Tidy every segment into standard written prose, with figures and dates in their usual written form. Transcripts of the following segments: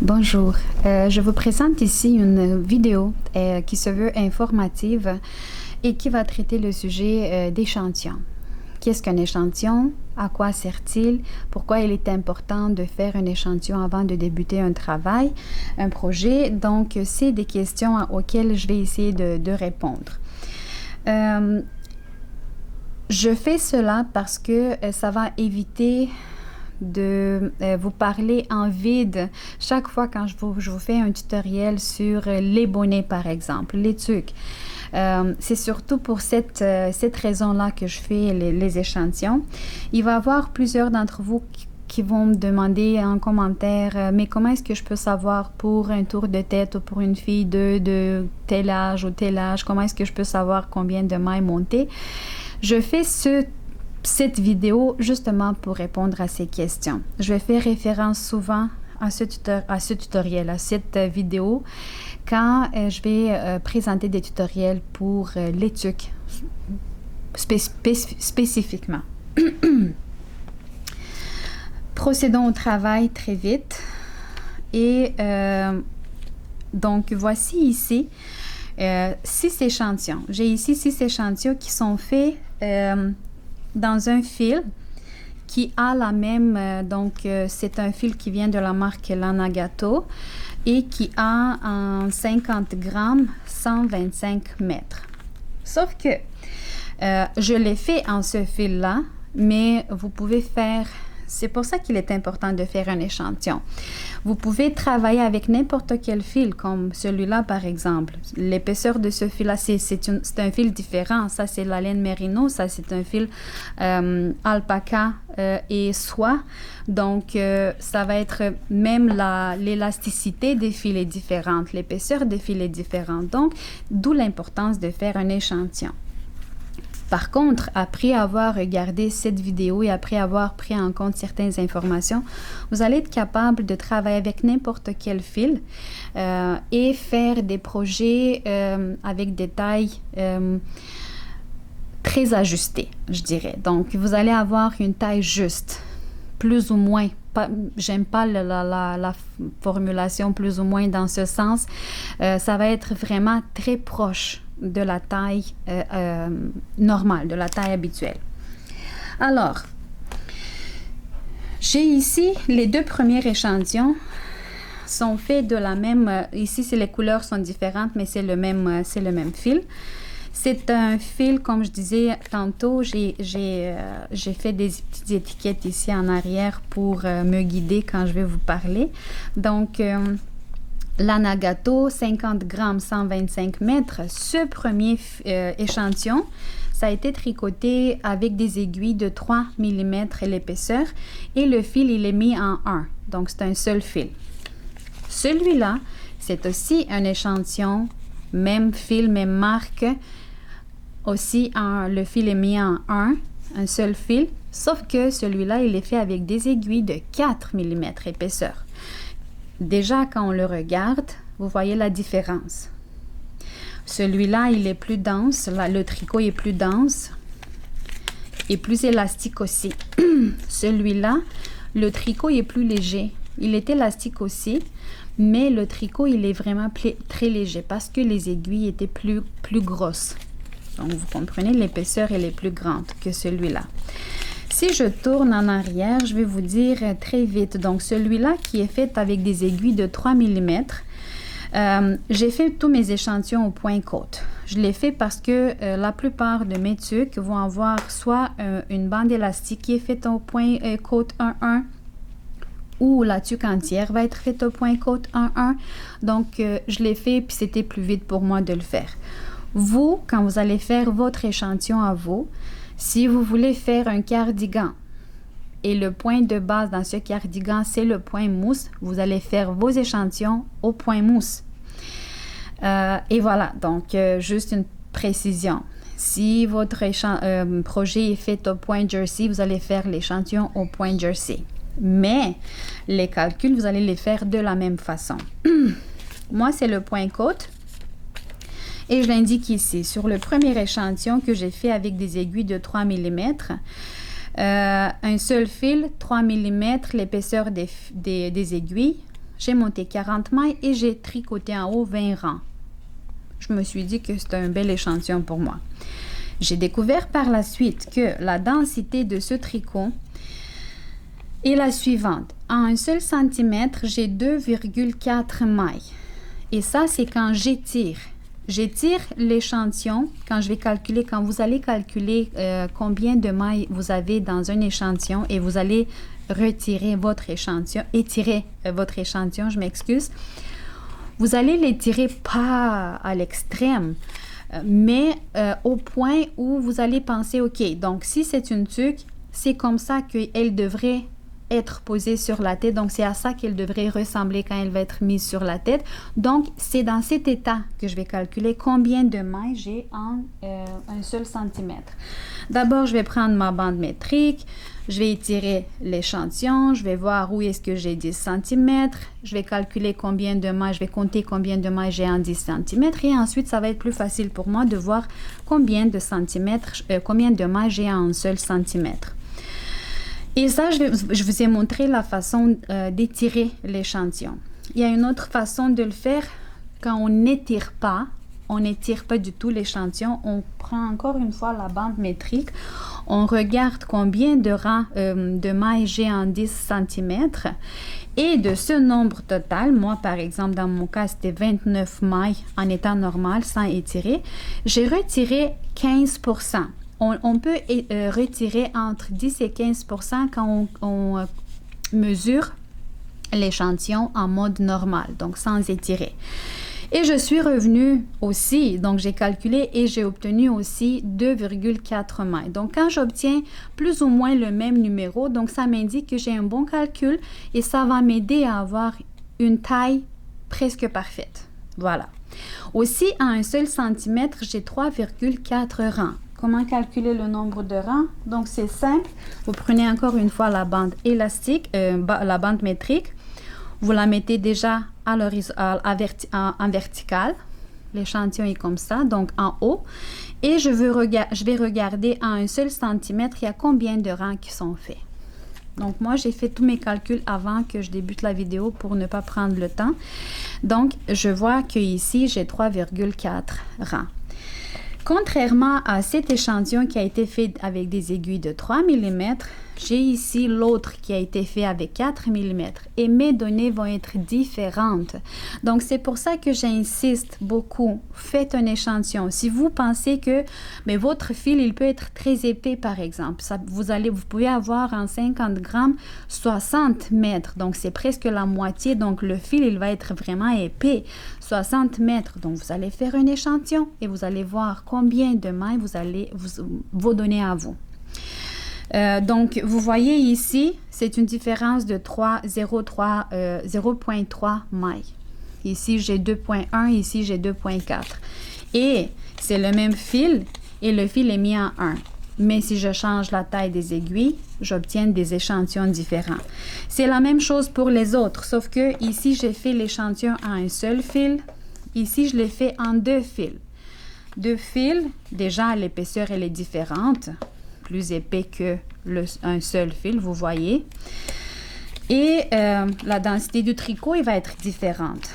Bonjour, je vous présente ici une vidéo qui se veut informative et qui va traiter le sujet d'échantillon. Qu'est-ce qu'un échantillon? À quoi sert-il? Pourquoi il est important de faire un échantillon avant de débuter un travail, un projet? Donc, c'est des questions auxquelles je vais essayer de répondre. Je fais cela parce que ça va éviter de vous parler en vide chaque fois quand je vous fais un tutoriel sur les bonnets, par exemple, les tuques. C'est surtout pour cette raison-là que je fais les échantillons. Il va y avoir plusieurs d'entre vous qui vont me demander en commentaire, mais comment est-ce que je peux savoir pour un tour de tête ou pour une fille de tel âge ou tel âge, comment est-ce que je peux savoir combien de mailles monter? Je fais cette vidéo justement pour répondre à ces questions. Je vais faire référence souvent à ce tutoriel, à cette vidéo, quand je vais présenter des tutoriels pour les tuques spécifiquement. Procédons au travail très vite. Et donc, voici ici 6 échantillons. J'ai ici 6 échantillons qui sont faits dans un fil qui a la même, c'est un fil qui vient de la marque Lanagato et qui a en 50 grammes 125 mètres. Sauf que je l'ai fait en ce fil-là, mais vous pouvez faire... C'est pour ça qu'il est important de faire un échantillon. Vous pouvez travailler avec n'importe quel fil, comme celui-là par exemple. L'épaisseur de ce fil-là, c'est un fil différent. Ça, c'est la laine mérino. Ça, c'est un fil alpaca et soie. Donc, ça va être même l'élasticité des fils est différente. L'épaisseur des fils est différente. Donc, d'où l'importance de faire un échantillon. Par contre, après avoir regardé cette vidéo et après avoir pris en compte certaines informations, vous allez être capable de travailler avec n'importe quel fil et faire des projets avec des tailles très ajustées, je dirais. Donc, vous allez avoir une taille juste, plus ou moins. J'aime pas la formulation plus ou moins dans ce sens. Ça va être vraiment très proche de la taille normale, de la taille habituelle. Alors, j'ai ici les 2 premiers échantillons sont faits de la même... ici, les couleurs sont différentes, mais c'est le même fil. C'est un fil, comme je disais tantôt, j'ai fait des petites étiquettes ici en arrière pour me guider quand je vais vous parler. Donc, Lanagato, 50 grammes, 125 mètres. Ce premier échantillon, ça a été tricoté avec des aiguilles de 3 mm l'épaisseur et le fil, il est mis en 1. Donc, c'est un seul fil. Celui-là, c'est aussi un échantillon, même fil, même marque. Aussi, le fil est mis en 1, un seul fil, sauf que celui-là, il est fait avec des aiguilles de 4 mm épaisseur. Déjà, quand on le regarde, vous voyez la différence. Celui-là, il est plus dense. Là, le tricot est plus dense et plus élastique aussi. Celui-là, le tricot est plus léger. Il est élastique aussi, mais le tricot, il est vraiment très léger parce que les aiguilles étaient plus grosses. Donc, vous comprenez, l'épaisseur, elle est plus grande que celui-là. Si je tourne en arrière, je vais vous dire très vite. Donc, celui-là qui est fait avec des aiguilles de 3 mm, j'ai fait tous mes échantillons au point côte. Je l'ai fait parce que la plupart de mes tuques vont avoir soit une bande élastique qui est faite au point côte 1-1 ou la tuque entière va être faite au point côte 1-1. Donc, je l'ai fait puis c'était plus vite pour moi de le faire. Vous, quand vous allez faire votre échantillon à vous, si vous voulez faire un cardigan et le point de base dans ce cardigan, c'est le point mousse, vous allez faire vos échantillons au point mousse. Et voilà, donc juste une précision. Si votre projet est fait au point jersey, vous allez faire l'échantillon au point jersey. Mais les calculs, vous allez les faire de la même façon. Moi, c'est le point côte. Et je l'indique ici, sur le premier échantillon que j'ai fait avec des aiguilles de 3 mm, un seul fil, 3 mm, l'épaisseur des aiguilles. j'ai monté 40 mailles et j'ai tricoté en haut 20 rangs. Je me suis dit que c'était un bel échantillon pour moi. J'ai découvert par la suite que la densité de ce tricot est la suivante. En un seul centimètre, j'ai 2,4 mailles. Et ça, c'est quand j'étire. J'étire l'échantillon quand je vais calculer, quand vous allez calculer combien de mailles vous avez dans un échantillon et vous allez retirer votre échantillon, étirer votre échantillon, je m'excuse. Vous allez l'étirer pas à l'extrême, mais au point où vous allez penser, OK, donc si c'est une tuque, c'est comme ça qu'elle devrait être posée sur la tête. Donc, c'est à ça qu'elle devrait ressembler quand elle va être mise sur la tête. Donc, c'est dans cet état que je vais calculer combien de mailles j'ai en un seul centimètre. D'abord, je vais prendre ma bande métrique. Je vais étirer l'échantillon. Je vais voir où est-ce que j'ai 10 cm. Je vais calculer combien de mailles. Je vais compter combien de mailles j'ai en 10 cm. Et ensuite, ça va être plus facile pour moi de voir combien de centimètres, combien de mailles j'ai en un seul centimètre. Et ça, je vous ai montré la façon d'étirer l'échantillon. Il y a une autre façon de le faire quand on n'étire pas du tout l'échantillon. On prend encore une fois la bande métrique. On regarde combien de rangs de mailles j'ai en 10 cm. Et de ce nombre total, moi par exemple, dans mon cas, c'était 29 mailles en état normal sans étirer. J'ai retiré 15%. On peut retirer entre 10 et 15% quand on mesure l'échantillon en mode normal, donc sans étirer. Et je suis revenue aussi, donc j'ai calculé et j'ai obtenu aussi 2,4 mailles. Donc quand j'obtiens plus ou moins le même numéro, donc ça m'indique que j'ai un bon calcul et ça va m'aider à avoir une taille presque parfaite. Voilà. Aussi, à un seul centimètre, j'ai 3,4 rangs. Comment calculer le nombre de rangs? Donc, c'est simple. Vous prenez encore une fois la bande élastique, la bande métrique. Vous la mettez déjà en vertical. L'échantillon est comme ça, donc en haut. Et je vais regarder à un seul centimètre, il y a combien de rangs qui sont faits. Donc, moi, j'ai fait tous mes calculs avant que je débute la vidéo pour ne pas prendre le temps. Donc, je vois qu'ici, j'ai 3,4 rangs. Contrairement à cet échantillon qui a été fait avec des aiguilles de 3 mm, j'ai ici l'autre qui a été fait avec 4 mm et mes données vont être différentes. Donc, c'est pour ça que j'insiste beaucoup. Faites un échantillon. Si vous pensez que votre fil, il peut être très épais, par exemple, vous pouvez avoir en 50 grammes 60 mètres. Donc, c'est presque la moitié. Donc, le fil, il va être vraiment épais. 60 mètres. Donc, vous allez faire un échantillon et vous allez voir combien de mailles vos données à vous. Donc, vous voyez ici, c'est une différence de 0,3 mailles. Ici, j'ai 2,1, ici, j'ai 2,4. Et c'est le même fil et le fil est mis en 1. Mais si je change la taille des aiguilles, j'obtiens des échantillons différents. C'est la même chose pour les autres, sauf que ici, j'ai fait l'échantillon en un seul fil. Ici, je l'ai fait en 2 fils. 2 fils, déjà, l'épaisseur, elle est différente. Plus épais que un seul fil, vous voyez. Et la densité du tricot, il va être différente.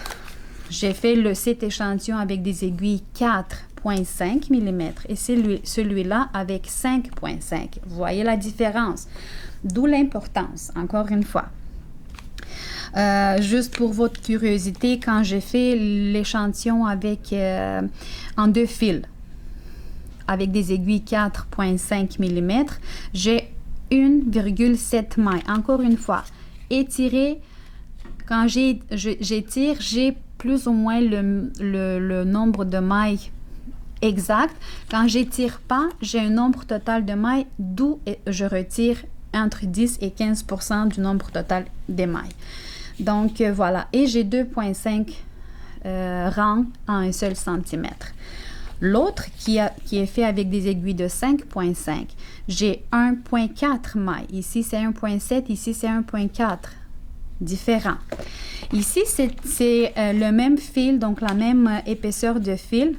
J'ai fait cet échantillon avec des aiguilles 4,5 mm et celui-là avec 5,5. Vous voyez la différence. D'où l'importance, encore une fois. Juste pour votre curiosité, quand j'ai fait l'échantillon en 2 fils, avec des aiguilles 4,5 mm, j'ai 1,7 mailles. Encore une fois, étirer, quand j'étire, j'ai plus ou moins le nombre de mailles exact. Quand j'étire pas, j'ai un nombre total de mailles, d'où je retire entre 10 et 15% du nombre total des mailles. Donc, voilà. Et j'ai 2,5 rangs en un seul centimètre. L'autre qui est fait avec des aiguilles de 5,5, j'ai 1,4 mailles. Ici, c'est 1,7. Ici, c'est 1,4. Différent. Ici, c'est le même fil, donc la même épaisseur de fil,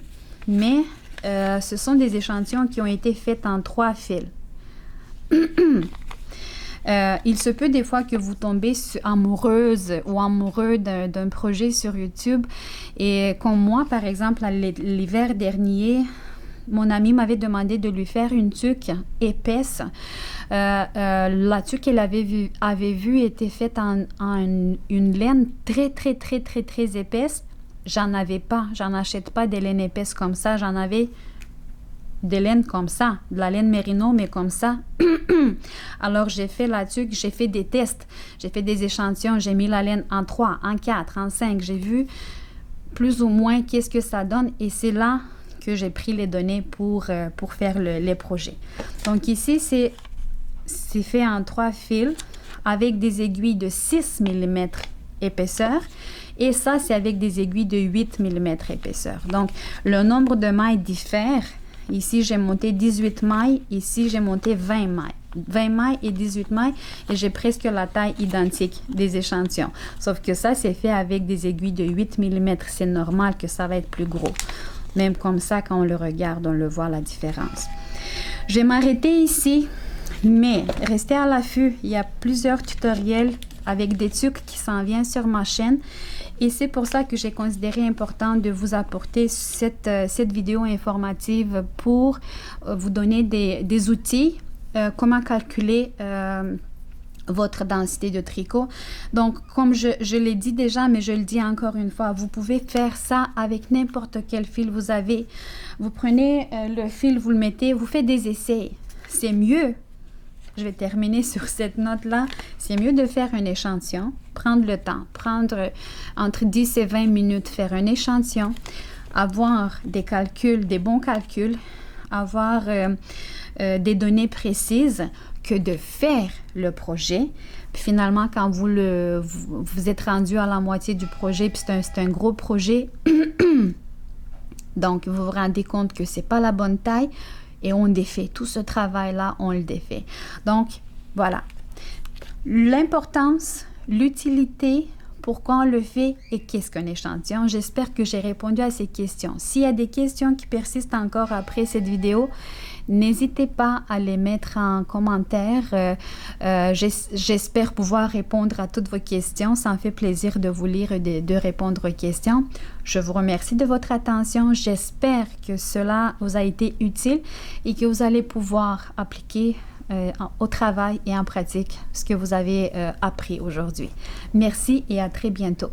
mais ce sont des échantillons qui ont été faits en 3 fils. Il se peut des fois que vous tombez amoureuse ou amoureux d'un projet sur YouTube. Et comme moi, par exemple, l'hiver dernier, mon ami m'avait demandé de lui faire une tuque épaisse. La tuque qu'elle avait vue était faite en une laine très, très, très, très, très épaisse. J'en achète pas des laines épaisses comme ça. J'en avais des laines comme ça, de la laine mérino, mais comme ça. Alors, j'ai fait la tuque, j'ai fait des tests, j'ai fait des échantillons, j'ai mis la laine en 3, en 4, en 5. J'ai vu plus ou moins qu'est-ce que ça donne et c'est là que j'ai pris les données pour faire les projets. Donc ici, c'est fait en 3 fils avec des aiguilles de 6 mm épaisseur et ça, c'est avec des aiguilles de 8 mm épaisseur. Donc, le nombre de mailles diffère. Ici, j'ai monté 18 mailles. Ici, j'ai monté 20 mailles. 20 mailles et 18 mailles et j'ai presque la taille identique des échantillons. Sauf que ça, c'est fait avec des aiguilles de 8 mm. C'est normal que ça va être plus gros. Même comme ça, quand on le regarde, on le voit la différence. Je vais m'arrêter ici, mais restez à l'affût. Il y a plusieurs tutoriels avec des tuques qui s'en viennent sur ma chaîne. Et c'est pour ça que j'ai considéré important de vous apporter cette vidéo informative pour vous donner des outils, comment calculer votre densité de tricot. Donc, comme je l'ai dit déjà, mais je le dis encore une fois, vous pouvez faire ça avec n'importe quel fil vous avez. Vous prenez le fil, vous le mettez, vous faites des essais. C'est mieux. Je vais terminer sur cette note-là. C'est mieux de faire un échantillon, prendre le temps, prendre entre 10 et 20 minutes, faire un échantillon, avoir des calculs, des bons calculs, avoir des données précises que de faire le projet. Puis finalement, quand vous êtes rendu à la moitié du projet, puis c'est un gros projet, donc vous vous rendez compte que c'est pas la bonne taille, et on défait. Tout ce travail-là, on le défait. Donc, voilà. L'importance, l'utilité, pourquoi on le fait et qu'est-ce qu'un échantillon. J'espère que j'ai répondu à ces questions. S'il y a des questions qui persistent encore après cette vidéo, n'hésitez pas à les mettre en commentaire. J'espère pouvoir répondre à toutes vos questions. Ça me fait plaisir de vous lire et de répondre aux questions. Je vous remercie de votre attention. J'espère que cela vous a été utile et que vous allez pouvoir appliquer au travail et en pratique ce que vous avez appris aujourd'hui. Merci et à très bientôt.